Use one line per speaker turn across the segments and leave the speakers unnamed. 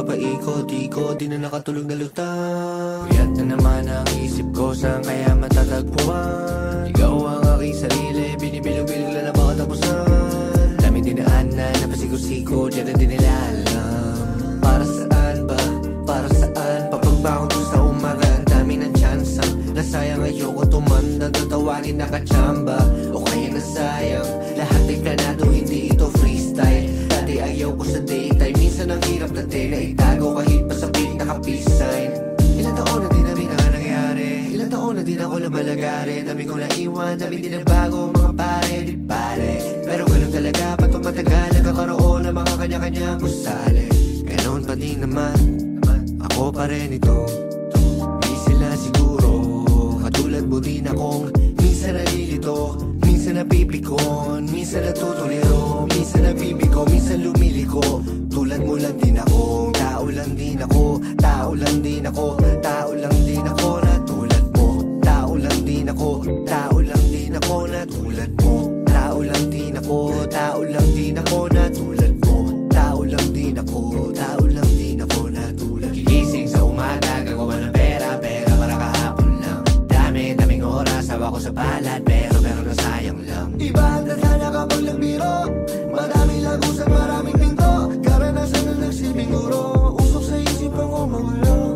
nagpapaikot-ikot, di na nakatulog na lutang. Kuyat na naman ang isip ko, saan kaya matatagpuan? Ikaw ang aking sarili, binibilog-bilog lang na baka tapusan. Dami dinaanan, napasigo-sigo, dyan na din nila alam. Para saan ba? Para saan? Papagbangon ko sa umaga, ang dami ng tsansa. Nasayang ayoko tumanda, tatawagin nakachamba. O kaya nasayang, lahat ay planado, hindi ito freestyle. Dati ayaw ko sa daytime, minsan ang hirap dati na itago kahit pa sa pink naka-peace sign. Ilang taon na din namin ang nangyari, ilang taon na din ako lumalagari. Dami kong naiwan, dami din nagbago, mga pare, di pare. Pero ganun talaga, pato matagal, nagkakaroon ng mga kanya-kanyang gusali. Ganon pa din naman, ako pa rin ito. Di sila siguro, katulad mo din akong minsan nalilito, minsan napipikon, minsan natutuliro, minsan nabibigo, minsan lumiliko. Tulad mo lang din ako, tao lang din ako, tao lang din ako, tao lang din ako na tulad mo. Tao lang din ako, tao lang din ako na tulad mo. Tao lang din ako, tao lang din ako na tulad mo. Tao lang din ako, tao lang din ako na tulad. Gigising sa umaga, gagawa ng pera para kahapon lang. Daming oras, hawa ko sa palad, pero nasayang lang. Iba ang tadhana kapag nagbiro, madaming lagusan, maraming pinto. Karanasan na nagsilbing guro, usok sa isipan ko mga lang.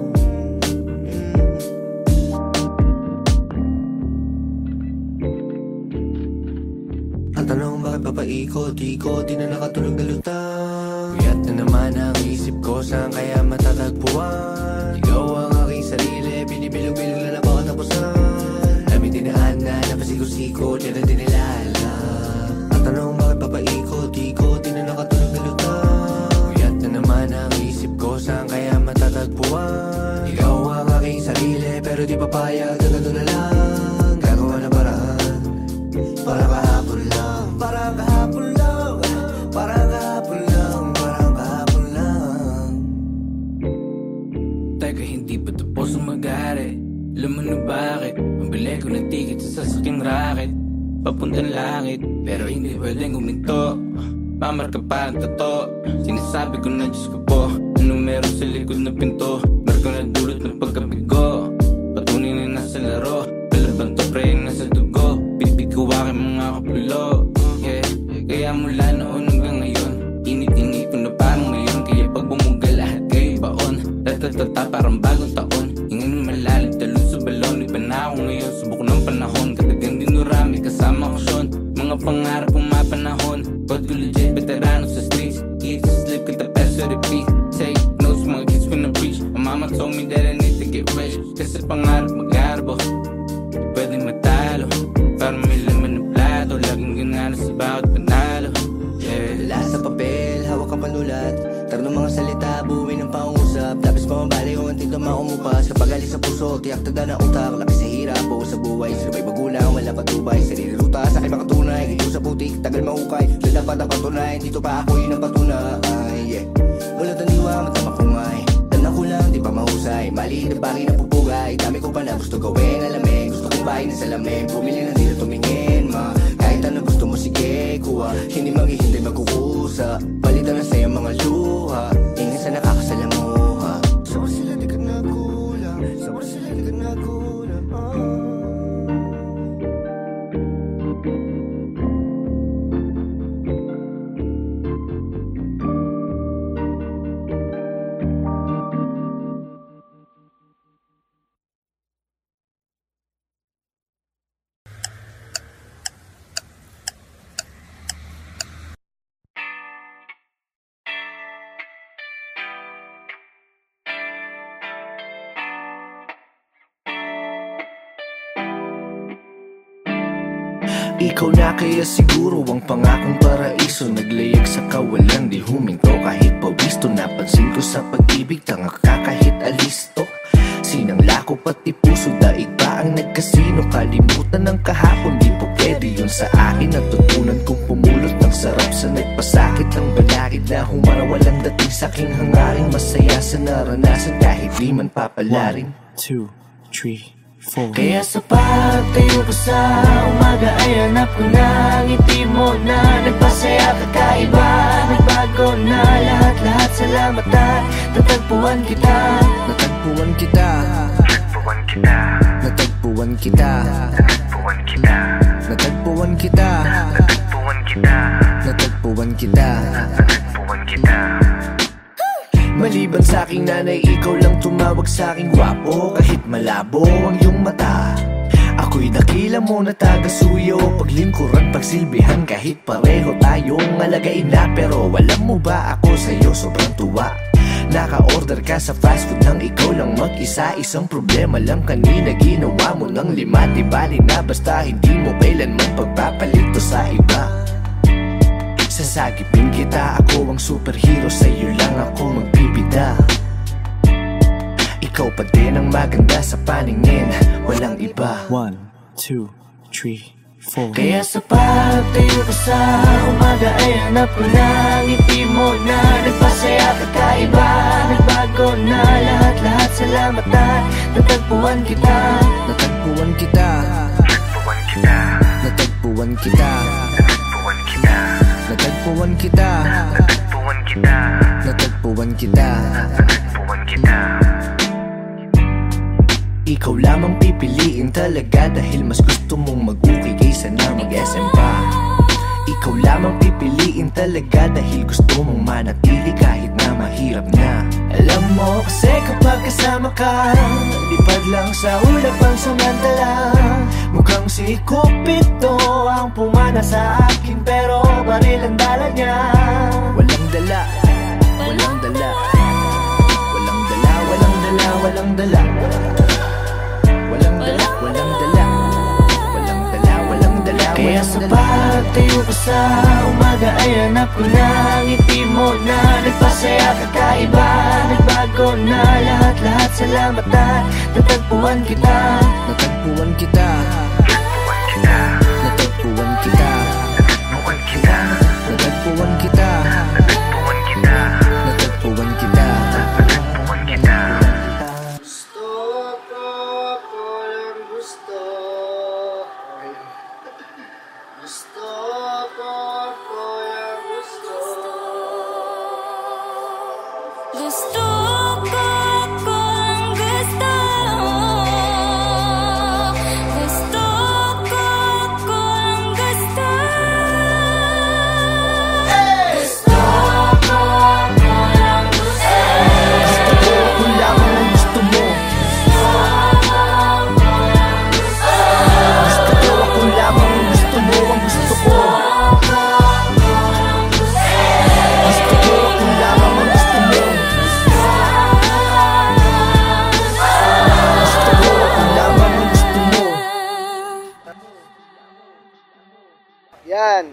Ang tanong bakit papaikot-ikot, di na nakatulog na lutang. Kuyat na naman ang isip ko, saan kaya matatagpuan? Ikaw ang aking sarili, binibilog-bilog lang na baka tapusan. Dami dinaanan, napasigo-sigo, dyan na din nila alam. Ang tanong bakit papaikot-ikot, di na nakatulog na lutang. Kuyat na naman ang isip ko, saan kaya matatagpuan? Ikaw ang aking sarili, pero di papayag, ganito na lang. Gagawa na paraan, para kahapon lang. Parang kahapon lang, parang kahapon lang, parang kahapon lang.
Teka, hindi ba tapos ang mag-aari? Alam mo na bakit? Mabili ko ng ticket sa sasakyang racket, papuntang langit, pero hindi pwedeng huminto. Mamarka pa ang totoo, sinasabi ko na Diyos ko po. Anong meron sa likod na pinto? Meron ko na dulot ng pagkabigo. Patunay na nasa laro, palaban to pre nasa dugo. Bitbit ko aking mga kapulo, yeah. Kaya mula noon hanggang ngayon, init-init ko na parang ngayon. Kaya pag bumuga lahat kayo baon, tatatata parang bagong taon. Ingin malalim, talon sa balon. Iba na ako ngayon, subok ng panahon. Katagang dinurami, kasama ko Sean. Mga pangarap pumapanahon. God ko legit, veterano sa streets. Eat, sleep, kita peso, repeat. Take notes, mga kids ko na preach. My mama told me that I need to get rich. Kasi pangarap mag-arbo, pwede matalo, para may laman ng plato. Laging ganana sa bawat panalo, yeah.
Wala sa papel, hawak ang panulat. Taro ng mga salita, buwi ng pangusap. Tapos pamabali kung ang tinto maumupas. Kapag alis sa puso, tiyak taga na utak. Laki sa hirap o sa buhay, sabay magulang, wala patubay. Sarili ruta, sa akin makatunay. Ito sa putik, tagal mahukay. So dapat ang patunay, dito pa ako yun ang patunay, yeah. Wala taniwa, matamapungay. Tanang ko lang, di pa mahusay. Mali na bagay na pupugay. Dami ko pa na gusto gawin, alamig. Gusto kong bahay na salamin. Bumili na dito tumingin, ma. Kahit ano gusto mo, sige, kuha. Hindi maghihintay magkukusa. Palitan na sa'yo mga luha. Ingin sa nakakasalamuha. Sabar sila di ka nagulang, sabar sila di ka nagulang,
Ikaw na kaya siguro ang pangakong paraiso. Naglayag sa kawalan, di huminto kahit pawisto. Napansin ko sa pag-ibig, tanga ka kahit alisto. Sinangla ko pati puso, daig pa ang nagkasino. Kalimutan ng kahapon, di po pwede yun sa akin. Natutunan kong pumulot ng sarap sa nagpasakit. Ang balakid na humara, walang dating saking hangarin. Masaya sa naranasan kahit di man papalarin. 1, 2, 3, 4.
Kaya sa pagtayo ko sa umaga ay hanap ko na ngiti mo na nagpasaya kakaiba. Nagbago na lahat sa salamat at natagpuan kita.
Natagpuan kita.
Natagpuan kita.
Natagpuan kita.
Natagpuan kita.
Natagpuan kita.
Natagpuan kita.
Natagpuan kita.
Natagpuan kita.
Maliban sa aking nanay, ikaw lang tumawag sa aking gwapo. Kahit malabo ang iyong mata, ako'y dakila mo na taga-suyo. Paglingkuran, pagsilbihan, kahit pareho tayong alagain na. Pero alam mo ba, ako sa'yo sobrang tuwa. Naka-order ka sa fast food nang ikaw lang mag-isa. Isang problema lang kanina, ginawa mo ng 5. Di bali na basta hindi mo kailanman pagpapalito sa iba. Sasagipin kita, ako ang superhero, sa'yo lang ako magbibida. Ikaw pa din ang maganda sa paningin, walang iba.
1, 2, 3, 4.
Kaya sa pagtayo ko sa umaga ay hanap ko na ngiti mo na nagpasaya kakaiba. Nagbago na lahat-lahat, salamat at natagpuan kita.
Natagpuan kita.
Natagpuan kita.
Natagpuan kita.
Natagpuan kita.
Natagpuan kita.
Natagpuan kita.
Natagpuan kita.
Natagpuan kita.
Ikaw lamang pipiliin talaga dahil mas gusto mong mag-ukay kaysa na mag-SM pa. Ikaw lamang pipiliin talaga dahil gusto mong manatili kahit na mahirap na.
Alam mo kasi kapag kasama ka, lipad lang sa ulap ang samantala. Mukhang si Cupido ang pumana sa akin, pero baril ang dala niya.
Walang dala, walang dala. Walang dala, walang dala, walang dala. Walang dala, walang dala. Walang dala, walang dala.
Kaya sa pagtayo ko sa umaga ay hanap ko na ngiti mo na nagpasaya kakaiba. Nagbago na lahat-lahat, salamat at natagpuan kita.
Natagpuan kita.
Natagpuan kita.
Natagpuan kita.
Natagpuan kita.
Natagpuan kita.
Natagpuan kita.
Natagpuan kita.
Natagpuan kita.
Gusto ko kung gusto. Gusto ko kung gusto. Gusto ko kung gusto.
Ako lamang ang gusto mo. Gusto ko, ako lamang ang gusto mo. Ang gusto ko. Gusto ko, ako lamang ang gusto mo. Gusto ko, ako lamang ang gusto mo.
Yan.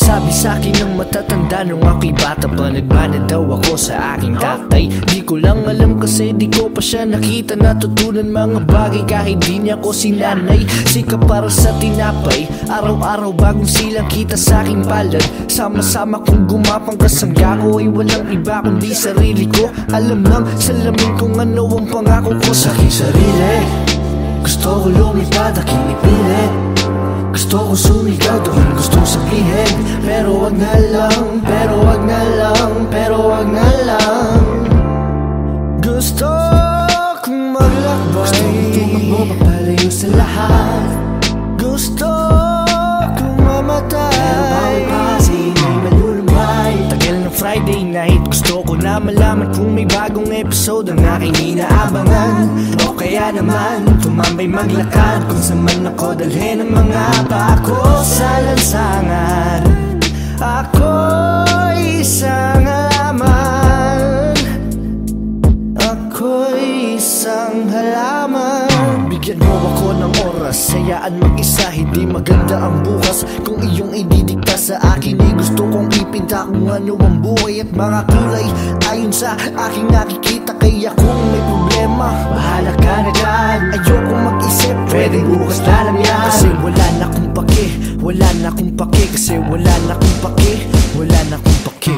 Sabi sa'kin ng matatanda nung ako'y bata pa, nagmana daw ako sa aking tatay. Di ko lang alam kasi di ko pa siya nakita. Natutunan mga bagay kahit di niya ko sinanay. Sika para sa tinapay, araw-araw bagong silang kita sa aking palad. Sama-sama kong gumapang kasangga ko ay walang iba kundi sarili ko. Alam ng salamin kung ano ang pangako ko sa aking sarili. Gusto ko lumipad, aking ipilit. Gusto ko sumigaw, doon gusto sabihin. Pero wag na lang, pero wag na lang, pero wag na lang. Gusto kong maglakbay. Gusto kong tumakbo papalayo sa lahat. Gusto kong mamatay. Pero bawal pa kasi may malulumay. Tagal ng Friday night, gusto ko na malaman kung may bagong episode ang aking inaabangan. O kaya naman, tumambay maglakad kung saan man ako dalhin ang mga paa ko sa lansangan. Ako'y isang halaman. Ako'y isang halaman. Bigyan mo ako
ko ng oras. Hayaan mag-isa, hindi maganda ang bukas. Kung iyong ididikta sa akin, ay gusto kong ipinta kung ano ang buhay at mga kulay ayon sa aking nakikita. Kaya kung may problema, bahala ka na dyan. Ayoko mag-isip, pwede bukas na lang yan. Kasi wala na akong pake, wala na akong pake. Kasi wala na akong pake, wala na akong pake.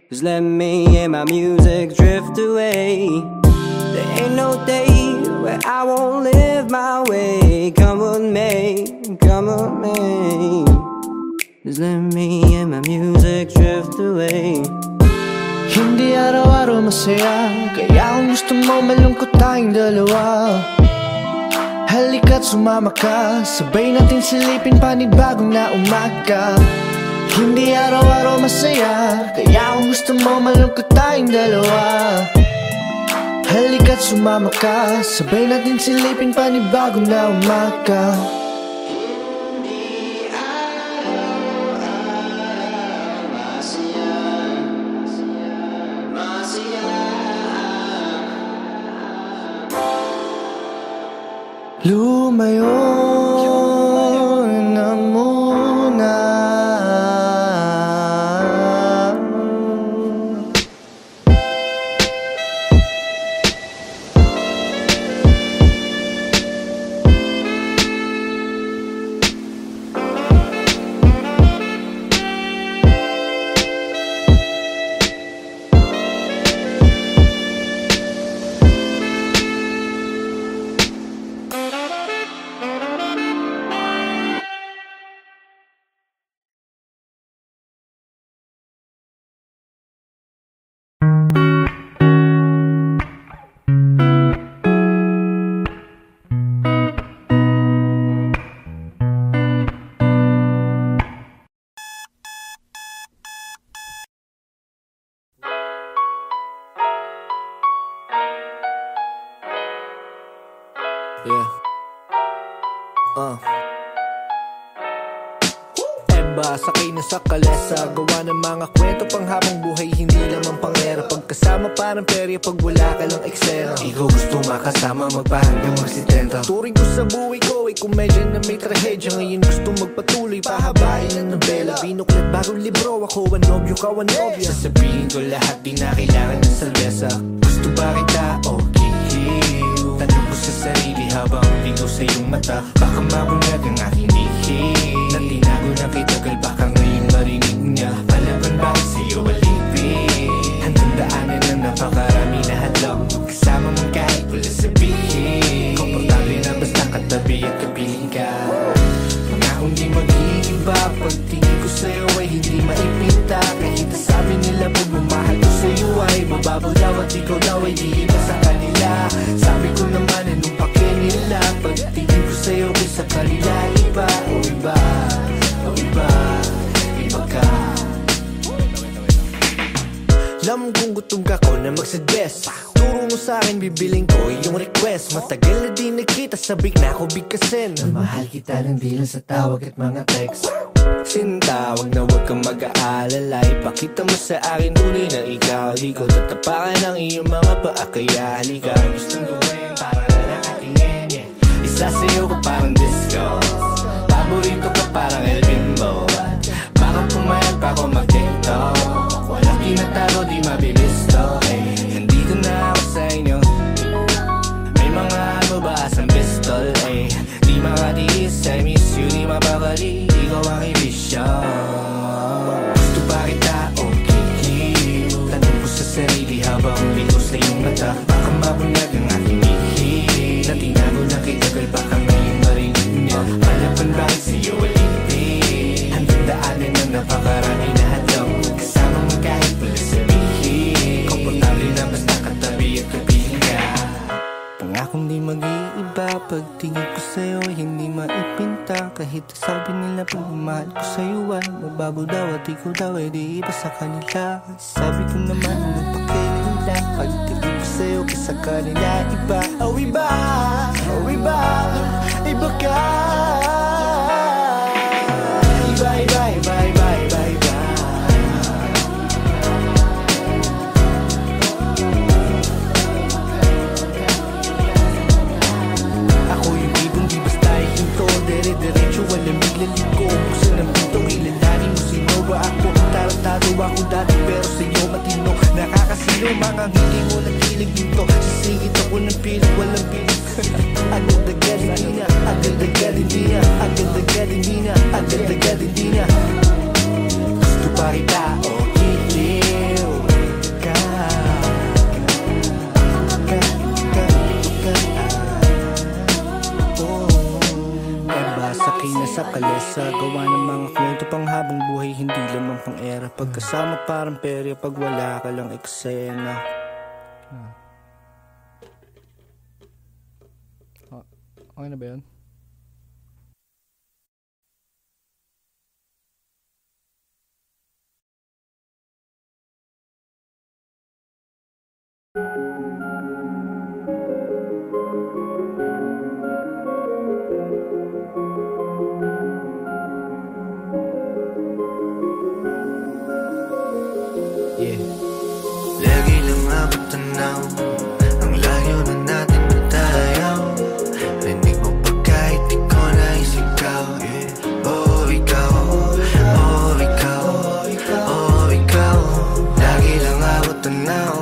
Just let me and my music drift away. There ain't no day where I won't live my way. Come with me, come with me. Just let me and my music drift away.
Hindi araw-araw masaya, kaya kung gusto mo malungkot tayong dalawa. Halika't sumama ka, sabay natin silipin panibagong na umaga. Hindi araw-araw masaya, kaya kung gusto mo malungkot tayong dalawa. Halika't sumama ka, sabay natin silipin panibagong na umaga. Lumayo na muna. Eba, sakay na sa kalesa, gawa ng mga kwento pang habang buhay, hindi lamang pangera. Pagkasama parang perya pag wala ka lang eksena. Ikaw gusto makasama, magpahanggang magsitenta. Turing ko sa buhay ko ay komedya na may trahedya. Ngayon gusto magpatuloy, pahabain ang nobela. Binuklat bagong libro, ako ang nobyo, ka ang nobya. Sasabihin ko lahat, di na kailangan ng salvesa. Gusto ba kita? Okay. Tanong ko sa sarili habang ligaw sa iyong mata. Baka mabunyag ang aking lihim na tinago na kitagal, baka ngayon marinig niya. Palaban ba sa'yo alipin? Hanggang daanan na napakarami na hadlang. Kasama mong kahit wala sabihin. Komportable na basta katabi at kapiling ka. Pangakong di mag-iiba, pagtingin ko sa'yo ay hindi maipinta. Kahit sabi nila pagmamahal ko sa'yo ay mababaw daw at ikaw daw ay di iba sa kanila. Sabi ko naman anong pake nila, pagtingin ko sa'yo kung sa kanila iba. O iba, o iba, iba ka. Alam kong gutom ka ko na mag-suggest. Turo mo sa'kin, bibiling ko yung request. Matagal na di nagkita, sabik na ako bigkasin. Mahal kita ng di lang sa tawag at mga text.
Sinta, wag na wag kang mag-aalala. Ipakita mo sa akin tunay na ikaw. Di ko tatapakan ang iyong mga paa, kaya halika. Gustong gawin para na nakatingin, yeah. Isa sa'yo ko parang disco, paborito ka parang El Bimbo. Baka pumayag pa ako mag-tiktok, wala tinatago, di mabilis to, eh. Nandito na ako sa inyo, may mga mabasang pistol, eh. Di makatiis, I miss you, di mapakali, ikaw ang ibisyon. Gusto pa kita, okay, tanong ko sa sarili habang liko sa iyong mata. Baka mabunyag ang aking ihip na tinago na kay tagal, baka ngayon marinig niya. Palaban bakit sa'yo ulitin, hanggang daanan ng napakarami na hadlang. Kasama mo kahit wala sabihin, komportable na basta katabi at kapiling ka. Pangakong di mag-iiba, pagtingin ko sa'yo hindi maipinta. Kahit sabi nila pagmamahal ko sa'yo ay mababaw daw at ikaw daw ay di iba sa kanila. Sabi ko naman magpakinig lang, pagtingin ko sa'yo kaysa kanila iba. Oh iba, oh iba, iba ka. Iba, iba, iba, iba, iba, iba. Ako yung ibang di basta ihinto, dere-derecho, walang biglaliko. Buksan ang pinto, ilalanin mo sino ba ako. Tarantado ako dati pero sa'yo matino. Nakakasino, mga hindi mo nakilig dito. Sisingit ako ng piling, walang piling. Agad-agad hindi na, agad-agad hindi na, agad-agad hindi na, agad-agad hindi na. Gusto pa kita, oh kiliw ka. Sakay na sa kalesa, gawa ng mga kwento pang habang buhay, hindi lamang pang era. Pagkasama parang perya, pag wala ka lang eksena. Okay na ba yun?
Lagi lang ako tanaw, ang layo na natin matayaw. Rinig mo pa kahit di ko naisigaw, yeah. Oh ikaw, oh ikaw, oh ikaw. Lagi lang ako tanaw,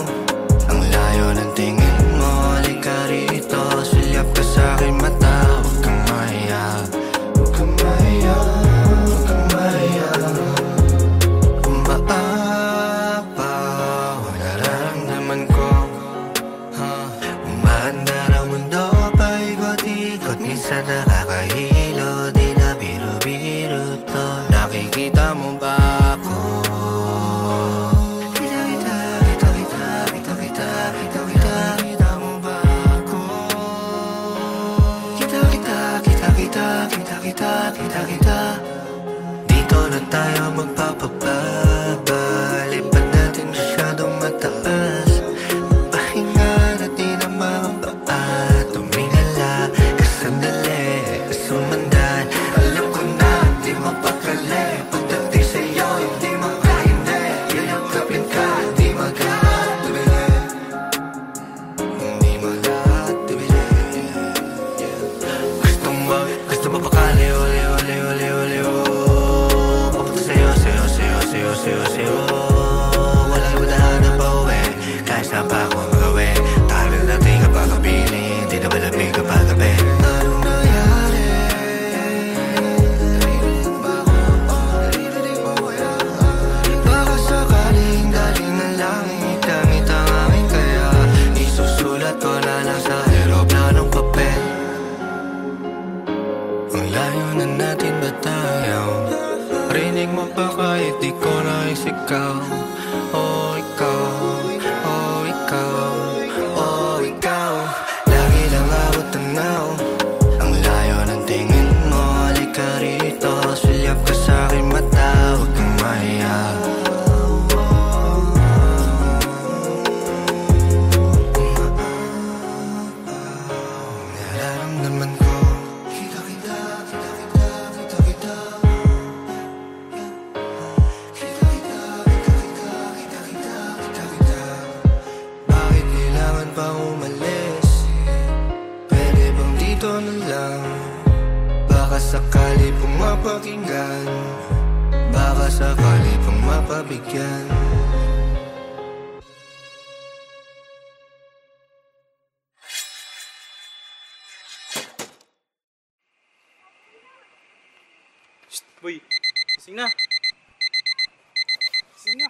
ang layo ng tingin mo. Halika rito, sulyap ka sa'king mata. Huwag kang mahiya, huwag kang mahiya, huwag kang mahiya. Minsan nakakahilo, di na biro-biro to. Nakikita mo ba ako? Kita mo ba ako? Kita. Dito na tayo magpapababa, lipat natin masyadong mataas. Pahinga natin ang mga paa, tumingala sandali, sumandan. Alam ko na, di mapakali. Pagdating sa'yo, hindi makahindi. Yayakapin ka, di magkatubili. Hindi magkatubili. Gusto mo pakali, uli. Papunta sa'yo. Walang iwadahan na pauwi, kahit saan pa ako magawin. Tagal natin kapag kapiling, di na malamig kapag gabi. Rinig mo pa kahit di ko naisigaw. Oh ikaw, oh ikaw, oh ikaw. Lagi lang ako tanaw, ang layo ng tingin mo. Halika rito, sulyap ka sa'king mata. Huwag kang mahiya. Nararamdaman ko, kita. mapakinggan, baka sakali pang mapabigyan.
Boy, gising na. Gising na.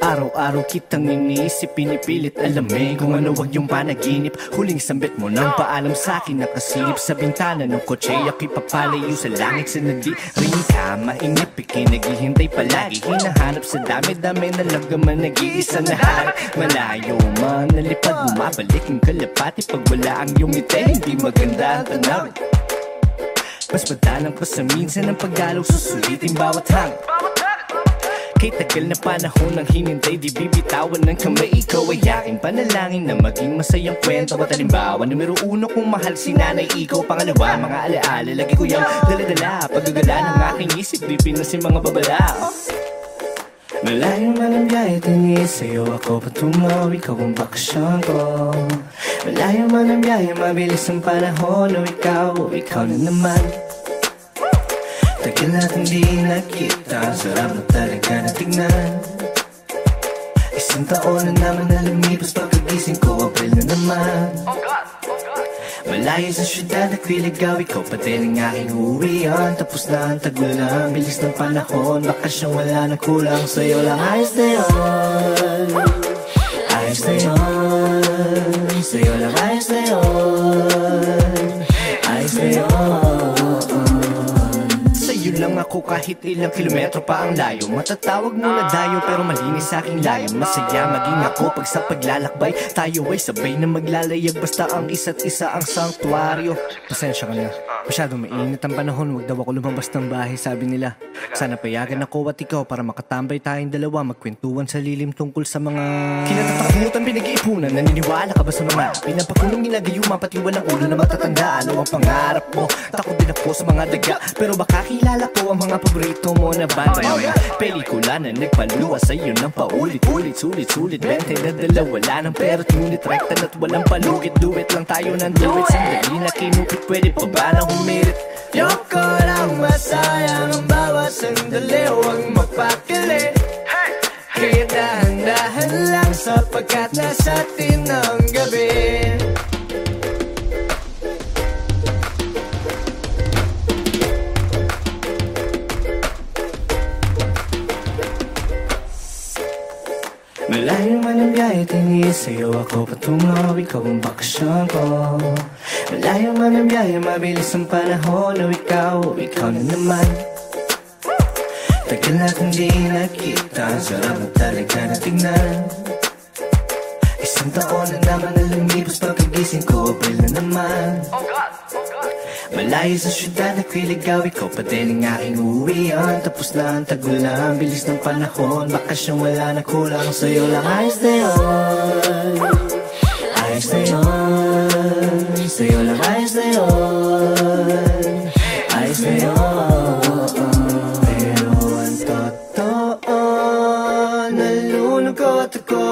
Araw-araw kitang iniisip, pinipilit alamin kung ano wag yung panaginip. Huling sambit mo nang paalam sa'kin, nakasilip sa bintana ng kotse. Ako'y papalayo sa langit, sa nadiring ka mainip, ikinaghihintay palagi. Hinahanap sa dami-dami na lagaman, nag-iisa na harap. Malayo man, nalipad, bumabalik ang kalapati. Pag wala ang iyong ngiti, hindi maganda ang tanaw. Mas madalang pa sa minsan ang pagdalaw, susulitin bawat hang. Kay tagal na panahon ng hinintay, di bibitawan ng kamay. Ikaw ay aking panalangin na maging masayang kwento. At halimbawa, numero 1 kung mahal si nanay, ikaw. Pangalawa, mga alaala, lagi ko yung daladala. Paggagala ng aking isip, di pinasin mga babala. Malayo man ang biyahe, tingin sa'yo ako patungo. Ikaw ang bakasyon ko. Malayo man ang biyahe, mabilis ang panahon. O ikaw na naman. Tagal natin di nakita, sarap na talaga na tignan. Isang taon na naman na lumipas, pagkagising ko, April na naman. Malayo sa syudad, nagliligaw, ikaw pa din ang aking uwian. Tapos na ang tagulang, bilis ng panahon, bakasyong wala na kulang. Sa'yo lang ayos na yun, ayos na yun. Sa'yo lang ayos na yun, ayos na yun. Lang ako kahit ilang kilometro pa ang layo. Matatawag mo na dayo pero malinis sa aking layo. Masaya maging ako pag sa paglalakbay tayo ay sabay na maglalayag. Basta ang isa't isa ang sanktuaryo. Pasensya ka na, masyadong mainit ang panahon. Huwag daw ako lumabas ng bahay, sabi nila. Sana payagan ako at ikaw para makatambay tayong dalawa, magkwentuhan sa lilim tungkol sa mga kinatatakutan, pinag-iipunan. Naniniwala ka ba sa mga pinapakulong ginagayuma, pati walang ulo na matatanda? Ano ang pangarap mo? Takot din ako sa mga daga, pero baka kilala ko ang mga paborito mo na banda. Pelikula na nagpaluwa sa'yo ng paulit-ulit, sulit-sulit 20 na dala, wala ng pera, ngunit rekta na't walang palugit. Duet lang tayo ng duet, sandali na kinupit, pwede pa ba na humirit? Yoko lang masayang ang bawat sandali, huwag mapakili. Kaya dahan-dahan lang sapagkat nasa atin ang gabi. Malayo man ang biyahe, tingin sa'yo ako patungo. Ikaw ang bakasyon ko. Malayo man ang biyahe, mabilis ang panahon. O ikaw na naman. Tagal natin di nakita, sarap na talaga na tignan. Isang taon na naman na lumipas, pagkagising ko, April na naman. Malayo sa syudad, nagliligaw, ikaw pa din ang aking uwian. Tapos na ang tagulang, bilis ng panahon, bakasyong wala na kulang. Sa'yo lang ayos na yun, ayos na yun. Sa'yo lang ayos na yun, ayos na yun. Pero ang totoo, nalulungkot ako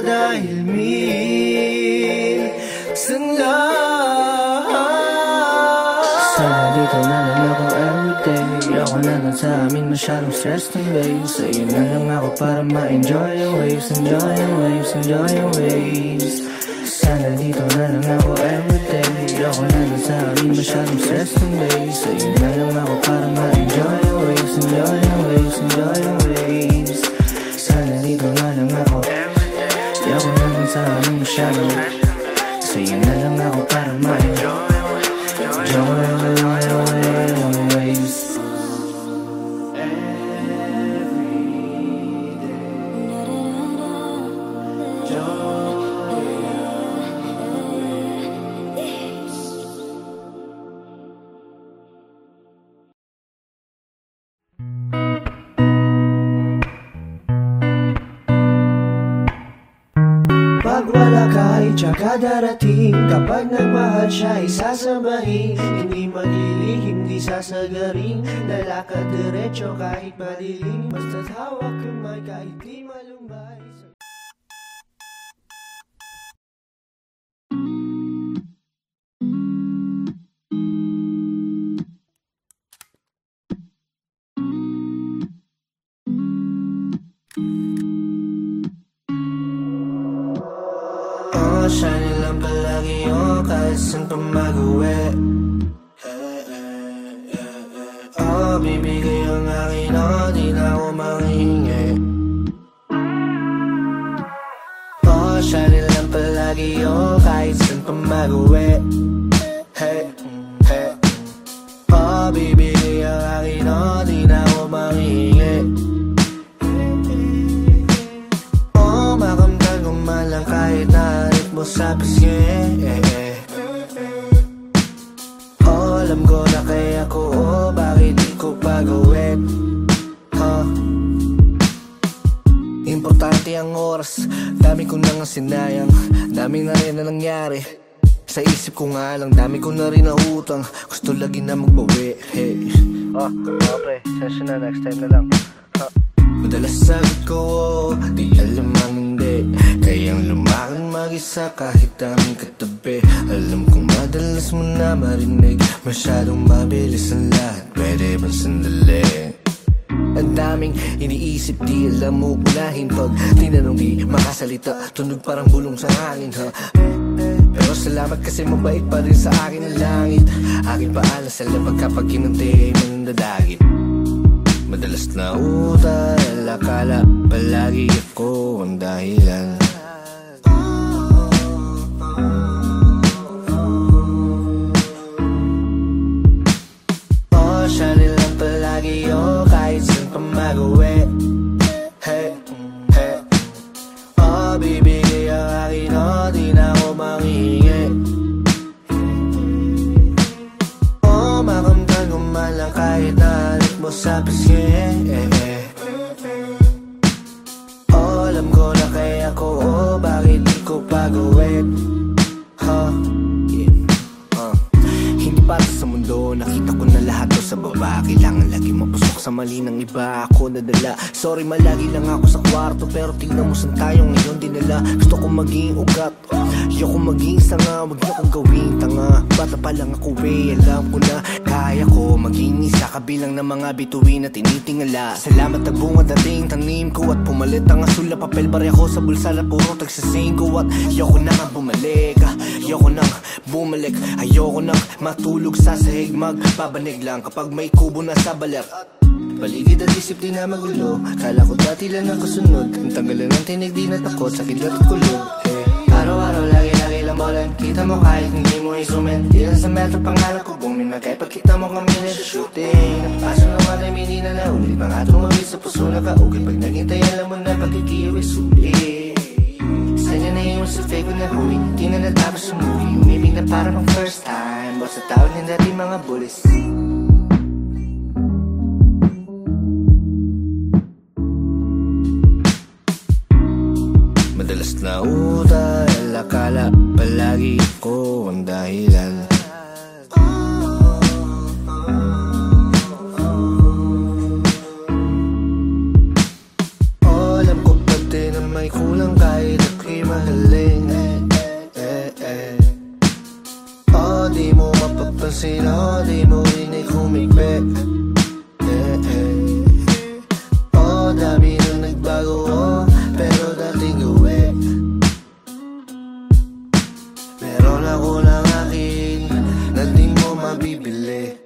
dahil minsan lang. Sana dito na lang ako everyday. Ako na lang sa amin, masyadong stressed and waves. Sa'yo na lang ako para ma-enjoy yung waves. Enjoy yung waves, enjoy yung waves. Sana dito na lang ako everyday. Ako na lang sa amin, masyadong stressed and waves. Sa'yo na lang ako para ma-enjoy yung waves. Enjoy yung waves, enjoy yung waves. Sana dito na lang ako everyday. Ako na lang sa amin, masyadong. Sa'yo na lang ako para ma-enjoy. Enjoy waves.
malakay tsaka darating. Kapag nagmahal siya isasabahin, hindi malilihim, di sasagarin. Lalakad diretso kahit madilim, basta't hawak kamay kahit di malumbay.
Sana lang palagi yung kahit saan pa mag-uwi. Oh, bibigay ang akin, oh, di na ako manghingi. Oh, sana lang palagi yung kahit saan pa mag-uwi. Hey, hey. Oh, bibigay ang akin, oh, di na ako manghingi. Oh, makamtan ko man lang kahit na mo sa pisngi. Oh, alam ko na kaya ko, oh, bakit di ko pa gawin? Importante ang oras, dami ko na nga sinayang, dami na rin na nangyari. Sa isip ko nga lang, dami ko na rin na utang, gusto lagi na magbawi. Hey. Pre, session na, next time na lang. Madalas sagot ko, di alam ang hindi. Kayang lumakad mag-isa kahit daming katabi. Alam kong madalas mo na marinig, masyadong mabilis ang lahat, pwede bang sandali? Ang daming iniisip, di alam mo unahin. Pag tinanong di makasalita, tunog parang bulong sa hangin, ha? Pero salamat kasi mabait pa rin sa akin ang langit. Aking paalas sa labag kapag kinunti ay manandadagit. Madalas na utal, akala palagi ako ang dahilan. Oh, siya nilang palagi yung kahit saan pa mag-uwi. Hey, hey. Oh, bibigay ang akin, oh, di na ako manghingi. Oh, makamtan ko man lang kahit na mo sa pisngi. Oh, alam ko na kaya ko, oh, bakit di ko pa gawin? Hindi para sa mundo, nakita ko na lahat to sa baba. Kailangan lagi mapusok sa mali ng iba, ako nadala. Sorry, malagi lang ako sa kwarto, pero tignan mo saan tayo ngayon dinala. Gusto ko maging ugat, ayoko maging sanga, wag niyo kong gawing tanga. Bata pa lang ako alam ko na kaya ko maging isa kabilang ng mga bituin na tinitingala. Salamat nagbunga dating tanim ko at pumalit ang asul na papel. Bari ako sa bulsa na puro tagsasing ko at ayoko na nga bumalik, ayoko nang bumalik, ayoko nang matulog sa sahig, magbabanig lang kapag may kubo na sa balat. Paligid at isip di na magulo, kala ko dati lang ang kasunod. Ang tanggalan ng tinig di na takot, sakit at kulog. Araw-araw lagi-lagi lang bolan, kita mo kahit hindi mo isumin. Di lang sa metro pangarap ko bumina, kaya pagkita mo kami na sa shooting. Napaso ng mga time hindi na naulit, mga tumawid sa puso na kaugay. Pag nagintay alam mo na pagkikiwi sulit. Sanya na yung sa fake na huli, di na natapos sa movie. Umibig na para pang first time, boss sa tawag na dati mga bullies. Madalas na utal, akala palagi ako ang dahilan. Oh, alam ko pati na may kulang kahit ako'y mahalin. Oh, di mo mapapansin, oh, di mo rin ay kumigbe. Oh, dami na nagbago, oh, pero dating gawin. Meron ako ng akin na di mo mabibili.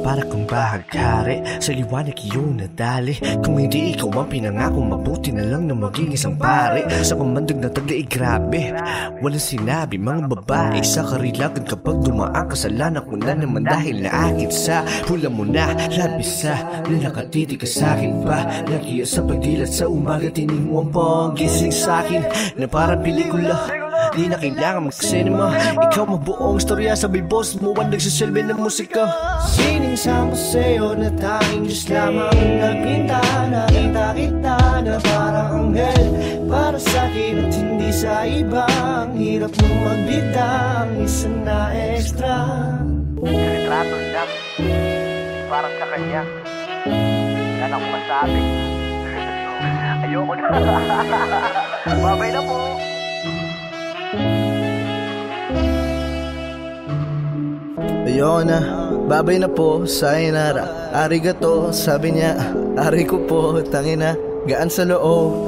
Para kang
bahaghari, sa liwanag iyong nadali. Kung hindi ikaw ang pinangako, mabuti na lang na maging isang pare. Sa kamandag na taglay, grabe, walang sinabi mga babae sa karilagan. Kapag dumaan kasalanan ko na naman dahil naakit sa pula mo na labis sa nakatiti ka sa'kin pa. Lagi sa pagdilat sa umaga, tining mo ang panggising sa'kin na parang pelikula. Di na kailangan mag-cinema, ikaw mabuong storya, sabay boss mo ang nagsisilbi ng musika.
Siningsama sa'yo na tanging Diyos lamang nagpinta. Nakita kita na parang anghel para sa'kin at hindi sa iba. Ang hirap mo magbitang isa na extra.
Retrato lang, parang sa kanya. Yan ang masabi. Ayoko na. Babay na po.
Ayoko na, babay na po, sayonara. Arigato, sabi niya, ari ko po, tangina, gaan sa loob.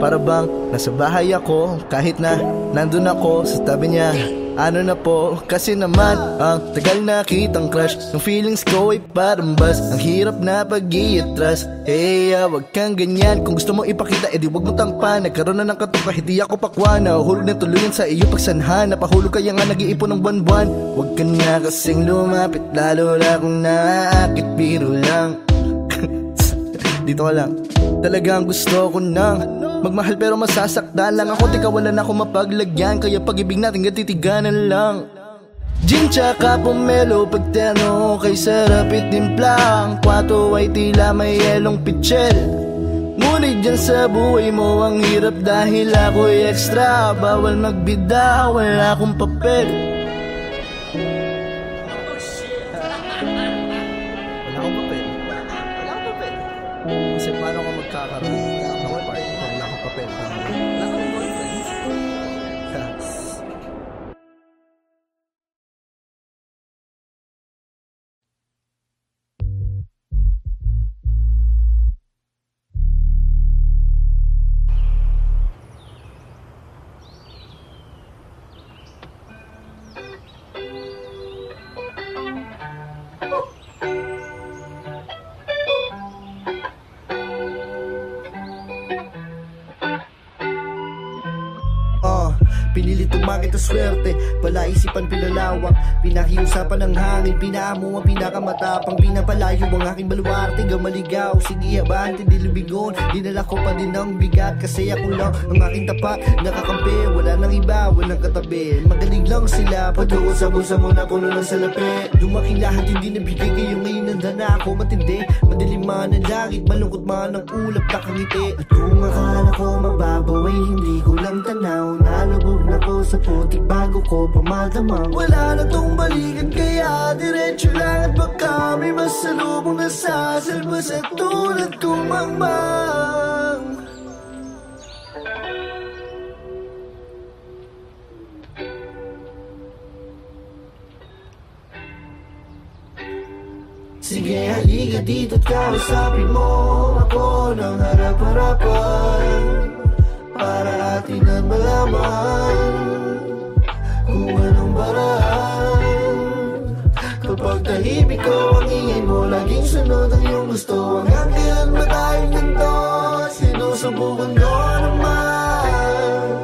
Para bang nasa bahay ako, kahit na nandun ako sa tabi niya. Ano na po, kasi naman ang tagal na kitang crush. Yung feelings ko ay parang bus, ang hirap na pag-i-atras. Wag kang ganyan, kung gusto mo ipakita, edi wag mo tangpan. Nagkaroon na ng katupa, hindi ako pakwa. Nahulog na tuluyan sa iyo pagsanhan. Napahulog kaya nga nag-iipon ng buwan-buwan. Wag ka na kasing lumapit, lalo na kung naakit, biro lang. Dito ka lang. Talagang gusto ko nang magmahal pero masasaktan lang ako. Teka, wala na akong mapaglagyan, kaya pag-ibig natin gatitiganan lang. Gin tsaka pomelo, pagterno kay sarap itimplang. Kwato ay tila may yelong pitchel. Ngunit dyan sa buhay mo ang hirap dahil ako'y extra. Bawal magbida, wala akong papel. Wala akong papel. Wala akong papel. Kasi paano ka magkakaroon? Wala akong papel. Wala akong boyfriend. Pinili tumangit ang swerte, palaisipan pinalawak. Pinakiusapan ng hangin, pinaamo ang pinakamatapang. Pinapalayo ang aking baluarte, gamaligaw. Sige abante, di lubigon. Dinala ko pa din ang bigat, kasi ako lang ang aking tapat. Nakakampi, wala nang iba, walang katabi. Magaling lang sila, patuon sa bulsa mo na puno ng salapi. Lumaki lahat, hindi nabigay kayo ngayon. Nanda na ako matindi, madilim man ang langit, malungkot man ang ulap, nakangiti. At kung akala ko mababaw ay hindi ko lang tanaw. Nalubog na ko sa putik bago ko pamadamang. Wala na tong balikan kaya diretso lang. At baka may masalubong na sasalbas at tulad kong mangmang. Sige halika dito at kausapin mo ako ng harap-harapan, para atin ang malaman kung anong paraan. Kapag tahimik ko ang ingay mo, laging sunod ang iyong gusto. Hanggang kailan ba tayong ganito? Sinusubukan ko naman.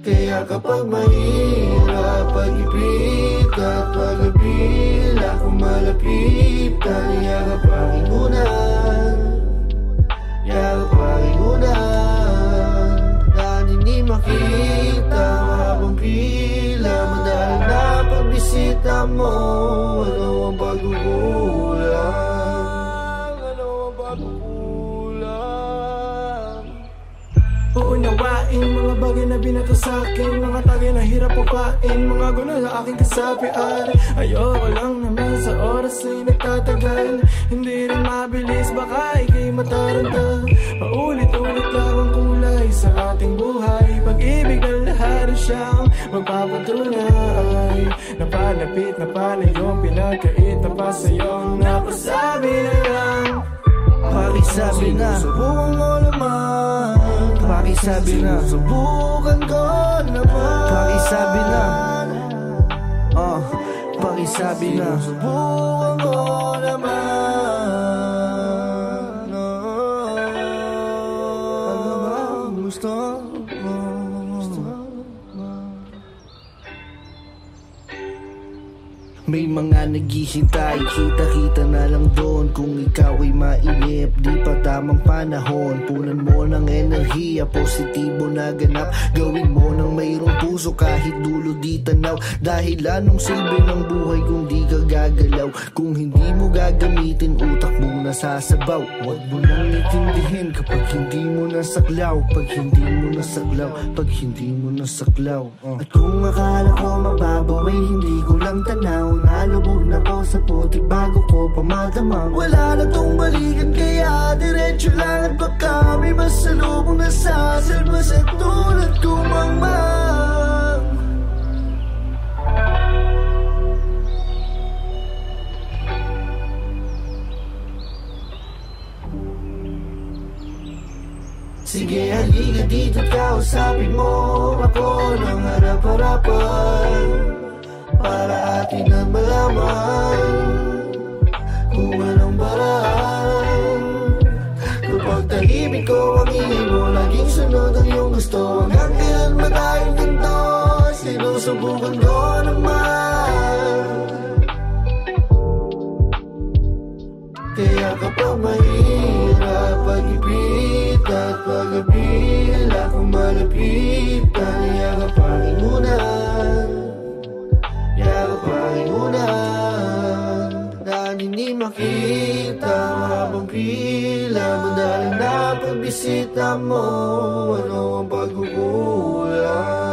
Kaya kapag mahirap pag-ibig at pag-abil, ako malapit, taliyakap ang ingunan. Yakap ang ingunan, na hindi makita habang pila. Madalang na pagbisita mo, ano ang pagkukulang? Ano ang pagkukulang? Uunawain mga bagay na binato sa'kin, mga tagay na hirap upain, mga gulo na aking kasapian. Ayoko lang naman sa oras ay nagtatagal, hindi rin mabilis, baka ikay mataranta. Paulit-ulit lang ang kulay sa ating buhay, pag-ibig ang lahat rin siyang magpapatunay. Napalapit na palayong pinagkaita pa sa'yo, napasabi na lang. Pakisabi na, subukan mo naman. Pakisabi na, subukan ko naman. Pakisabi na,
may sabi na
subukan mo naman. Ano ba gusto mo?
May mga naghihintay, kita-kita na lang doon. Kung ikaw ay mainip, di pa tamang panahon. Punan mo ng enerhiya, positibo na ganap. Gawin mo ng mayroong puso kahit dulo di tanaw. Dahil anong silbi ng buhay kung di ka gagalaw? Kung hindi mo gagamitin, utak mong nasasabaw. Huwag mo nang itindihin kapag hindi mo nasaklaw. Pag hindi mo nasaklaw, pag hindi mo nasaklaw.
At kung akala ko mababaw ay hindi ko lang tanaw. Nalubog na ko sa putik bago ko pamadamang. Wala na tong balikan kaya diretso lang. At baka may masalubong na sasalba sa tulad ko mangmang. Sige halika dito't kausapin mo ako ng harap-harapan, para atin na malaman kung anong paraan. Kapag tahimik ko ang ingay mo, laging sunod ang iyong gusto. Hanggang kailan ba tayong ganito? Sinusubukan ko naman. Kaya kapag mahirap pag-ibig at pag-abila, kung malapitan, yakapangin muna. Yakapangin muna. Dahil hindi makita habang pila, madalang na pagbisita mo, ano ang pagkukulang.